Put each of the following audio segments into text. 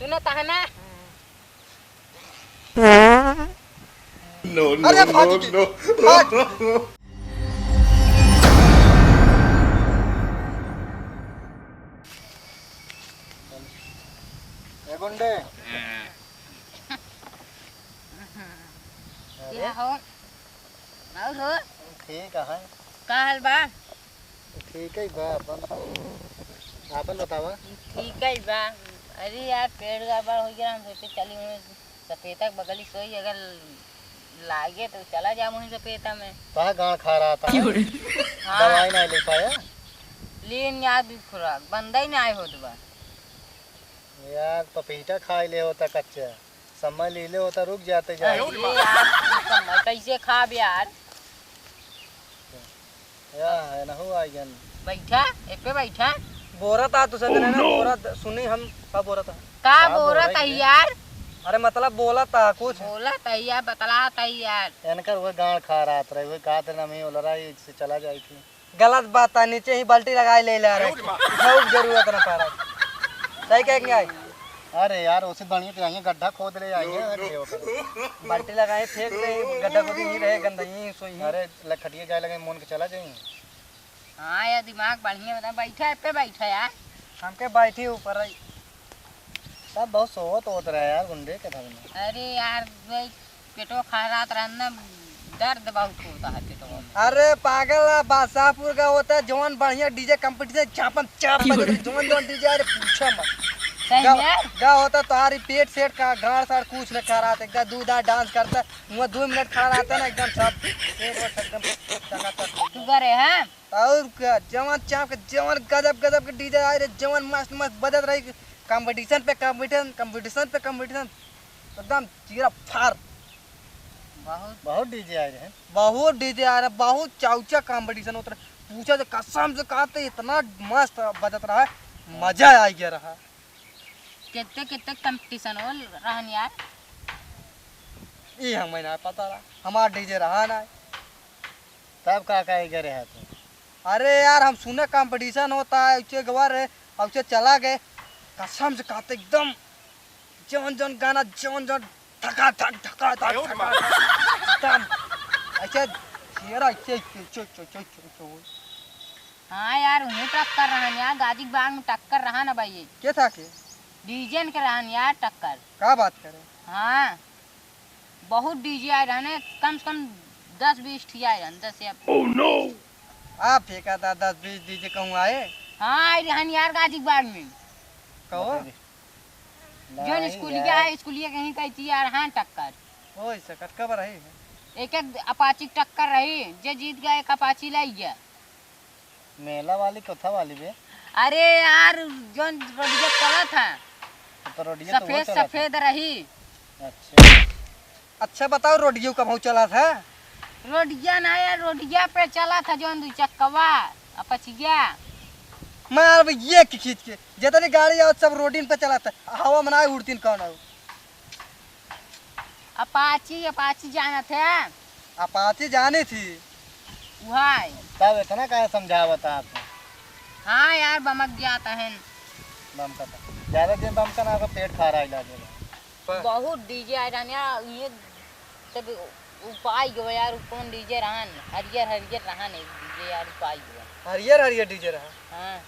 सुनो ताहना No, no, अरे no, no. ए गुंडे क्या हो और हो ठीक है का हाल बा ठीक है बा आपन बतावा ठीक है बा। अरे यार पेड़ गड़बड़ हो गया हम सोचे चली हूँ सपेता के बगली सोई अगर लागे तो चला जा वहीं सपेता में। कहाँ गाँव खा रहा था हाँ दवाई नहीं ले पाया लेन याद भी खुराक बंदा ही नहीं होत बा। यार पपीता खा ले होता कच्चा समय ले ले होता रुक जाते जाए अरे यार कैसे खाब यार या ना हो आई गन बैठा एक पे बैठा बोरा था तो सजन है ना बोरा सुनी हम का बोरा था का हाँ, बोरा बोरा ही तैयार अरे मतलब बोला था कुछ बोला तैयार बतला तैयार इनकर वो गाँव खा रहा था वो कहा था ना मैं लड़ा से चला जाई थी गलत बात था नीचे ही बाल्टी लगाए ले ले रहे बहुत जरूरत ना पा रहा सही कहेंगे आई अरे यार उसे बढ़िया तो आइए गड्ढा खोद ले आइए बाल्टी लगाए फेंक दे गड्ढा खुद ही रहे गंदा ही सोई अरे लखटिया जाए लगे मोन के चला जाए हाँ यार दिमाग बढ़िया बता बैठा है पे बैठा यार हमके बैठी ऊपर आई सब बहुत सोवत होत रहा यार गुंडे के धर में अरे यार भाई पेटो खा रहा था ना दर्द बहुत होता है पेटो में। अरे पागल बादशाहपुर का होता है जवान बढ़िया डीजे कंपटीशन चापन चाप जवान जवान डीजे अरे पूछा मत सही में यार गा होता तुम्हारी पेट सेट का गाड़ साड़ कुछ न खा रहा था एकदम दूधा डांस करता वहाँ 2 मिनट खड़ा रहता ना एकदम सब एकदम तू करे हैं और क्या जवान चाप के जवान गजब गजब के डीजे आए रे जवान मस्त मस्त बजत रही कंपटीशन पे कंपटीशन एकदम चीरा फार बहुत बहुत डीजे आए हैं बहुत डीजे आ रहा बहुत चाउचा कंपटीशन होता रहा पूछा तो कसम से कहा तो इतना मस्त बजत रहा है मजा आ गया रहा कितने कितने कंपटीशन हो रहन यार ये हमें ना पता रहा हमारा डीजे रहा ना तब का करे है तो अरे यार हम सुने कंपटीशन होता है उसे गवार है और उसे चला गए कसम से कहते एकदम जौन जौन गाना जौन जौन धका धक एकदम ऐसे चेहरा ऐसे चो चो चो चो चो हाँ यार उन्हें टक्कर रहन यार गाजी बाग में टक्कर रहा ना भाई क्या था के डीजे के रहन यार टक्कर क्या बात करें हाँ बहुत डीजे आए रहने कम से कम 10-20 ठी आए रहन 10 या आप फेंका था 10-20 डीजे कहूँ आए हाँ आए रहन यार गाजी बाग में कहो जो स्कूलिया है स्कूलिया कहीं कहती यार हाँ टक्कर हो सकत कब रही एक एक अपाची टक्कर रही जो जीत गया एक अपाची लाई गया मेला वाली कथा वाली बे अरे यार जो रोडिया चला था तो रोडिया तो वो सफेद चला सफेद रही था। अच्छा अच्छा बताओ रोडियो कब चला था रोडिया ना यार रोडिया पे चला था जो दू चक्कवा अपचिया मैं यार ये खींच के जितनी गाड़ी आओ सब रोडिन पे चला था हवा मनाए उड़तीन कौन आओ अपाची अपाची जाना था अपाची जानी थी वहाँ तब इतना क्या समझावत आपने हाँ यार बमक गया था है बम का ज्यादा दिन बम का ना आपका पेट खा रहा है इलाज बहुत डीजे आए रहन यार ये तब उपाय गयो यार कौन डीजे रहन हरियर हरियर रहन एक डीजे यार उपाय गयो हरियर हरियर डीजे रहा हाँ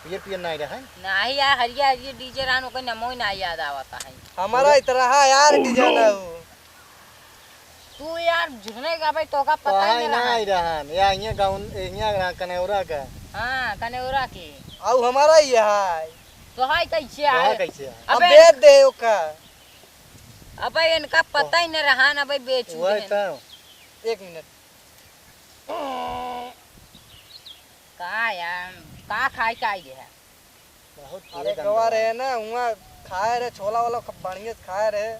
पियर नहीं रहा है नहीं यार हरियर हरियर डीजे रहन ओकर नमो ना याद आवता है हमारा इतना है यार डीजे ना हो तू यार झुरने का भाई तो का पता ही नहीं नहीं रहा या ये गाउन ये कनेौरा का हाँ कनेौरा के और हमारा ही है तो हाय कैसे वहाँ आए कैसे है अब अबे बेच दे ओका अबे इनका पता ही नहीं रहा ना भाई बेच वही तो 1 मिनट का यार का खाई का आई है बहुत अरे गवा रहे ना वहाँ खाए रहे छोला वाला बढ़िया से खाए रहे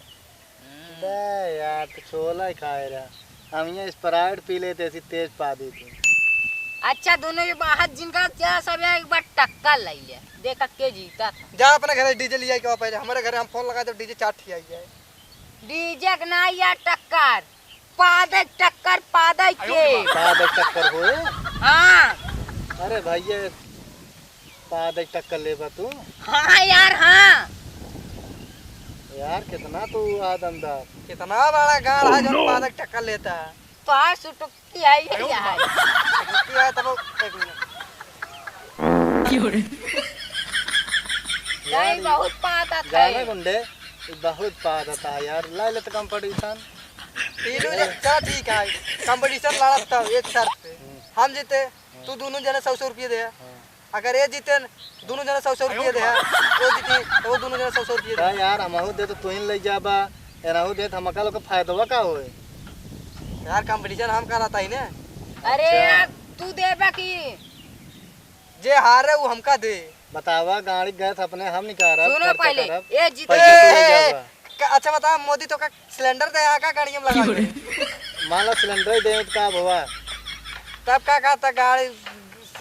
बे यार तो छोला ही खाए रहा हम ये स्प्राइट पी लेते ऐसी तेज पा दी थी अच्छा दोनों ये बाहर जिनका क्या सब एक बार टक्कर ले लिया देखा के जीता था जा अपने घर डीजे लिया के पहले हमारे घर हम फोन लगा तो डीजे चाट ही आई है डीजे के ना यार टक्कर पादक टक्कर पादक के पादक टक्कर हुए हाँ अरे भाई ये पादक टक्कर ले तू हाँ यार हाँ यार कितना तू आदमदार। कितना बड़ा गाड़ है जो पादक टक्कर लेता है। तो आज सुटुकी आई है यार। रुकी है तब एक मिनट। नहीं बहुत पाता था जाने गुंडे बहुत पाता था यार। लाई ले तो कंपटीशन। तीनों चल ठीक है कंपटीशन लड़ा था एक शर्त पे। हम जीते तू दोनों जने 100 रुपये दे। अगर ये जीते दोनों जने 100 रुपये दे वो जीती तो वो दोनों जने 100 रुपये दे। यार हमहू दे तो तू ही ले जाबा एनाहू दे हमका लोग का फायदा का होए। यार कंपटीशन हम कराता ही ना। अरे यार तू दे बाकी जे हारे वो हमका दे। बतावा गाड़ी गए थे अपने हम निकाल रहा। सुनो पहले ये जीते अच्छा बता मोदी तो का सिलेंडर दे का गाड़ी में लगा मान लो सिलेंडर दे का हुआ तब का कहता गाड़ी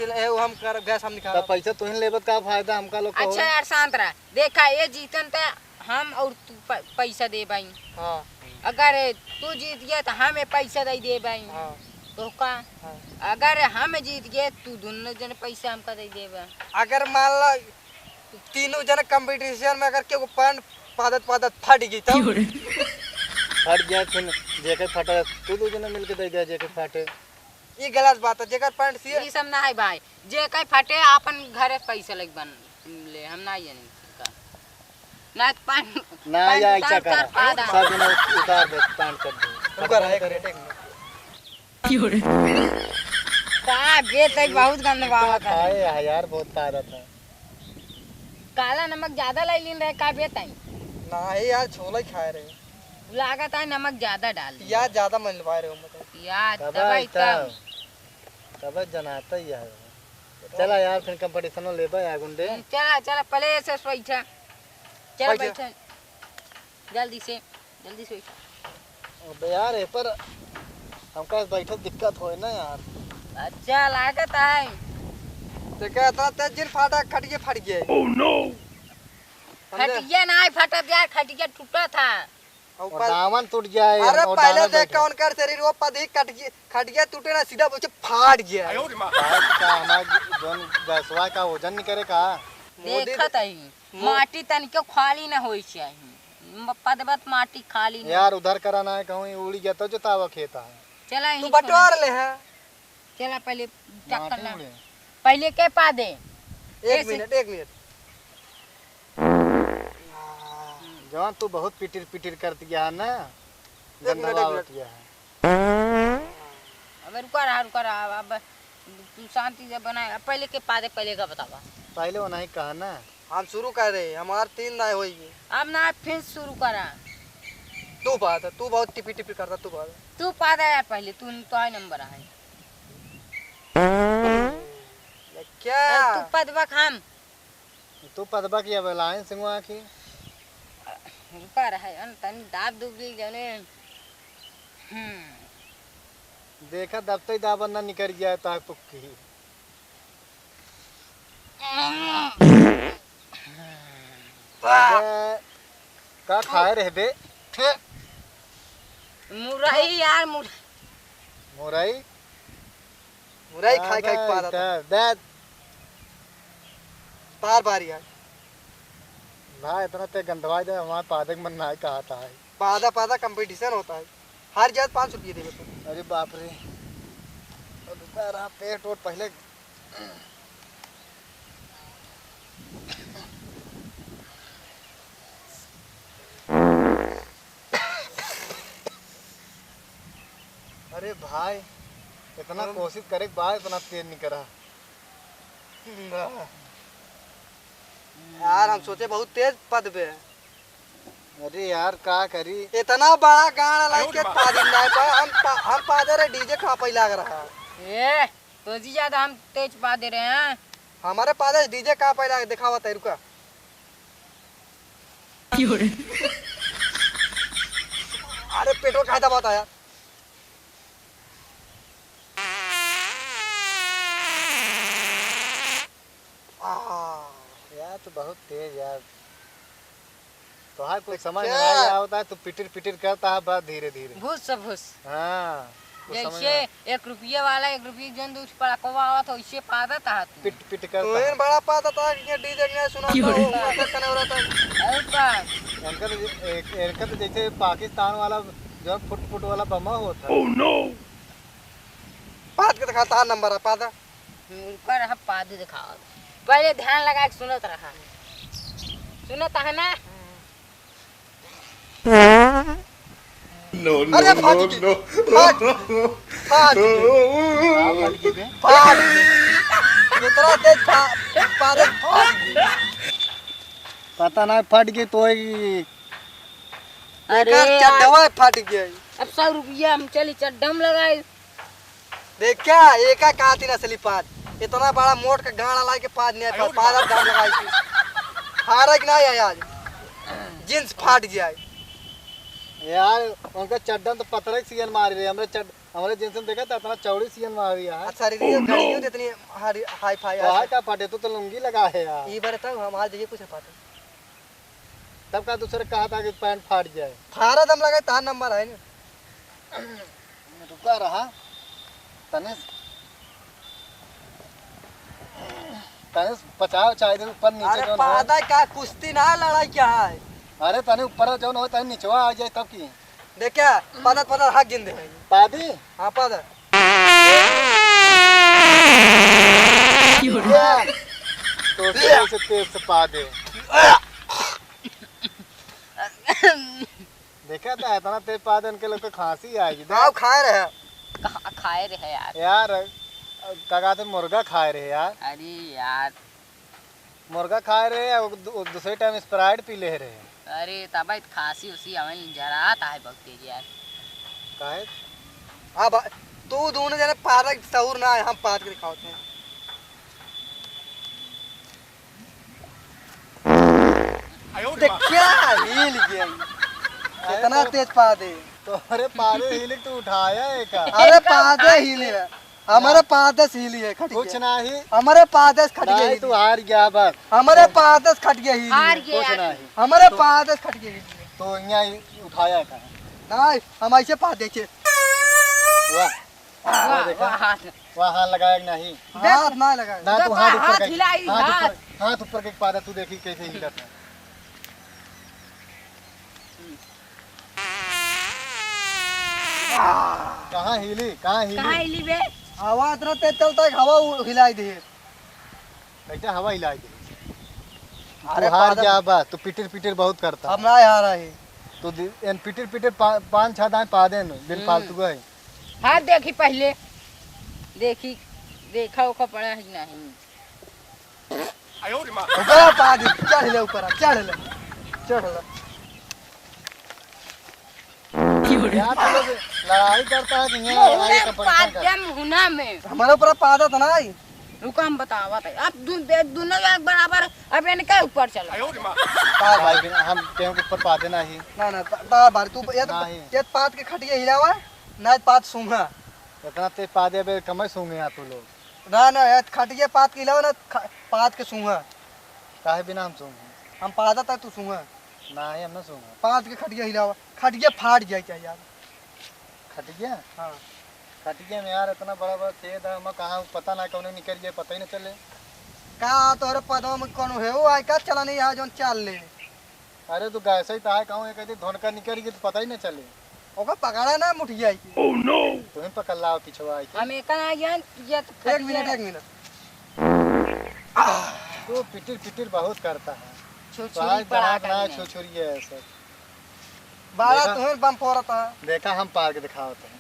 वो हम कर गैस हम निकाल। तब पैसा तू ही लेबत का फायदा हमका लोग का अच्छा यार शांत रहा। देखा ये जीतन तो हम और तू पैसा दे भाई। हां अगर तू जीत गया तो हमें पैसा दे भाई। हां तो का अगर हम जीत गए तू दोनों जन पैसा हमका दे देबा। अगर मान लो तीनों जन कंपटीशन में अगर केगो पैंट पादत फट गई तो फट गया फिर जेके फटा तू दो जने मिलके दे गया जेके फाटे। ये गलत बात है। जेकर पैंट सी ये सब ना है भाई। जे कहीं फटे अपन घरे पैसा लग बन ले हम ना जानी का ना पान ना या अच्छा कर सब जने उतार दे पान कर दे। ऊपर है एक मिनट का बेत बहुत गंदा बाबा था। हाय यार बहुत फायदा था। काला नमक ज्यादा ले लीन रहे का बेत आई ना है यार छोला ही खाए रहे। लागत है नमक ज्यादा डाल दी। यार ज्यादा मनवाए रहे हो मतलब यार दवाई तब तब जनाता ही है। चला यार फिर कंपटीशन में लेबा या गुंडे। चला चला पहले से बैठा चल बैठा। बैठा जल्दी से बैठा। अबे यार ए पर हमका बैठो दिक्कत होए ना यार। अच्छा लागत है तो क्या इतना तेज जिन फाटा खटिए फट गया। ओह नो खटिया ना फटत यार खटिया टूटा था। और दामन टूट जाए। अरे पहले देख कौन कर शरीर वो पदी कट गया खटिया टूटे ना सीधा बोचे फाट गया। का हमार जोन गैसवा का वजन नहीं करे का। देखत है माटी तनिको खाली ना होई चाहिए। पदबत माटी खाली ना यार उधर कराना है कहूं उड़ी गया तो जोतावा खेता है। चला तू बटवार ले है। चला पहले टक्कर ना माटी उड़े। पहले के पा दे। एक मिनट जवान तू बहुत पिटिर कर दिया है ना। एक गंदा मिनट। किया है। अब रुका रहा अब तू शांति से बना। पहले के पा दे पहले का बतावा। पहले वो नहीं कहा ना। हम शुरू कर रहे हमार 3 ना होई। अब ना फिर शुरू करा। तू बात है तू बहुत टिपी करता तू बात। तू पा दे यार पहले तू तो है नंबर है। क्या तू पदबा खाम तू पदबा की अब लाइन सिंगवा की रुका रहा है तनी दाब दुबली जने देखा दबते ही दाबन ना निकल गया तो पुक्की। का खाए रहे बे मुरई यार मुरई मुरई खाई पादा दैट बार बार यार ना इतना ते गंदवाई दे हमारे पादक मन ना कहा था है। पादा कंपटीशन होता है हर जगह 5 रुपये देवे तो। अरे बाप रे रहा पेट और पहले अरे भाई इतना कोशिश करे बाहर इतना तेज नहीं करा। यार हम सोचे बहुत तेज पद पे है। अरे यार का करी इतना बड़ा गाना लाइक के पादी ना हम पादे रे डीजे खा पे लग रहा ए तो जी ज्यादा हम तेज पा दे रहे हैं। हमारे पादे डीजे का पे लग दिखावा तै रुका। अरे पेट्रोल खादा बात आया। यार तो बहुत तेज यार तो हाँ कुछ समझ में नहीं आता है तो पिटिर करता है बस धीरे धीरे घुस हाँ जैसे 1 रुपये वाला 1 रुपये जन दूध पड़ा कवा हुआ था उससे पादा था पिट तो करता इन बड़ा पाता था कि डीजे ने सुना तो कने हो रहा था। और अंकल इनका तो जैसे पाकिस्तान वाला जो फुट फुट वाला बमा होता है। पाद के दिखा तार नंबर है पादा। ऊपर हम पादी दिखाओ। पहले ध्यान लगा के सुनत रहा। सुनत है ना? अरे फाट गई, फाट गई। इतना तेज पादा फाट गई। पता ना फट गई तो ही अरे चड्डवा फाट गया। अब 100 रुपया हम चली चड्डम लगाए। देख क्या एक काती नसली पाद इतना बड़ा मोट का गाड़ा ला के पाद नहीं था पाद अब दाम लगाई थी फारक नहीं है आज जींस फाट जाए यार। उनका चड्डन तो पतरे सीएन मार रही है। हमरे जींस में देखा था इतना चौड़ी सीएन मार रही है। अच्छा रे घड़ी क्यों इतनी हाई फाई वहाँ का फाटे तो लुंगी लगा है यार। ये बार तक हम आज देखिए कुछ पाते तब का दूसरे कहा था कि पैंट फाट जाए। फारा दम लगाए तार नंबर है ना रुका रहा तने 50 चाहिए ऊपर नीचे अरे जो पादा का कुश्ती ना लड़ाई क्या है। अरे तने ऊपर जो हो तने नीचवा आ जाए तब की देख क्या पादा पादा हक गिन दे पादी हाँ पादा तो से तेज से पा दे। देखा था इतना तेज पा दे उनके लोग को खांसी आएगी। आप खाए रहे कहाँ खाए रहे यार? यार क्या कहते मुर्गा खाए रहे यार। अरे यार मुर्गा खाए रहे दूसरे टाइम स्प्राइट पी ले रहे। अरे तब खांसी उसी हमें जराता है भक्ति जी यार। काहे अब तू दोनों जने पादा सहूर ना है हम पाद के दिखाते हैं। देख क्या हिल गया इतना तेज पादे तो अरे पादे हिले तो उठाया एक अरे पादे हिले हमारे पादस हिली है खट कुछ गया नहीं हमारे पादस खट गया नहीं तू हार गया बस। हमारे पादस खट गया हिली हार है। गया कुछ यार। नहीं हमारे पादस खट गया हिली है। तो यहाँ उठाया का नहीं हम ऐसे पादे के वाह वाह देखा? वाह हाथ वहाँ हाथ लगाया कि नहीं हाथ ना लगाए ना तू देखो, हाथ ऊपर हाथ कर हिलाई, हाथ ऊपर के पादा तू देखी कैसे हिलता है। कहाँ हिली कहाँ हिली हिली बे? हवा इतना तेज चलता है कि हवा हिलाई दे। कैसे हवा हिलाई दे। अरे तू हार पादस गया बस। तू पिटर पिटर बहुत करता हम ना हार है तो पिटर पिटर 5-6 दाएं पा दे बिन फालतू गए। हाथ देखी पहले देखी देखा ओका पड़ा है कि नहीं। ऊपर पाद चढ़ ले ऊपर चढ़ ले यहाँ तो लोग लड़ाई करता है कि यहाँ लड़ाई कंपटीशन करता है। पादम हुना में हमारे ऊपर पादा तो ना ही रुका हम बतावा अब दोनों एक बराबर अब इनके ऊपर चला। भाई बिना हम केहू के ऊपर पा देना ही ना तार बार तू नहीं। ये पाद के खटिया हिलावा ना पाद सूंघा इतना तेज पा दे बे कमर सूंगे यहाँ तू लोग। ना ये खटिया पाद के हिलावा ना पाद के सूंघा काहे बिना हम सूंगे हम पादा था तू सूंघा ना ही हम ना सूंगे। पाद के खटिया हिलावा खटिया फाट जाए क्या यार। खटिया हाँ खटिया में यार इतना बड़ा बड़ा छेद है हम कहाँ पता ना कौन निकल गया पता ही ना चले। का तोहरे पदवा में कौन है वो आय का चला नहीं यहाँ जो चाल ले अरे तू गैसे ही ताए कहूँ कहते धोनका निकल गई तो पता ही ना चले। ओका पकड़ा ना मुठिया की तुम्हें पकड़ लाओ पिछवा आई हम एक आ गया ये तो एक मिनट तो पिटिर पिटिर बहुत करता है। छुछुरी पड़ा कर छुछुरी है सब। बाड़ा देखा? तुम्हें बम फोड़ता है देखा हम पार के दिखाते हैं।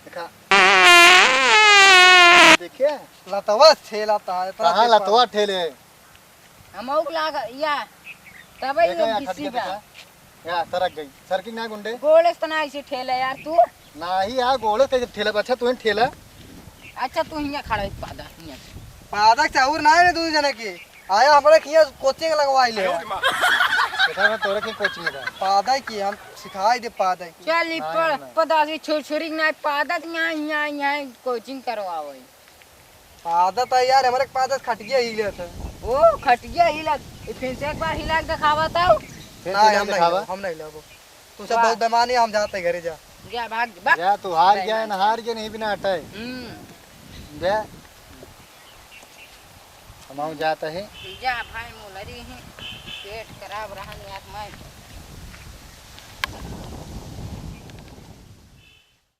देखा देखिए लतवा छेलाता है इतना कहाँ तेज लतवा ठेले हम औक लाग या तबे देखा ये यहाँ किसी खटिया बा देखा यहाँ सरक गई सरकी ना गुंडे गोले तना ऐसे ठेले यार तू। ना ही यहाँ गोले कैसे ठेला अच्छा तुम्हें ठेला अच्छा तू हिया खड़ा है पादा हिया पादक चाउर ना है दूसरे जने की आया हमारे किया कोचिंग लगवाई ले देखा मैं तोरे की कोचिंग में पादक की हम सिखाई दे पादक की चल नहीं, पर नहीं। पता से छुछुरी ना पादा यहाँ कोचिंग करवावे। पादक है यार हमारे पादक खटिया ही ले थे ओ खटिया हिला फिर से एक बार हिला के दिखावा तो फिर ना ठेला हम दिखावा नहीं हम नहीं लेबो तू सब बहुत बेमानी हम जाते घरे जा जा भाग भाग। जा तू हार गया ना हार गया नहीं बिना हटाए जा हम जाता है। जा भाई मोलरी है पेट खराब रहा यार मैं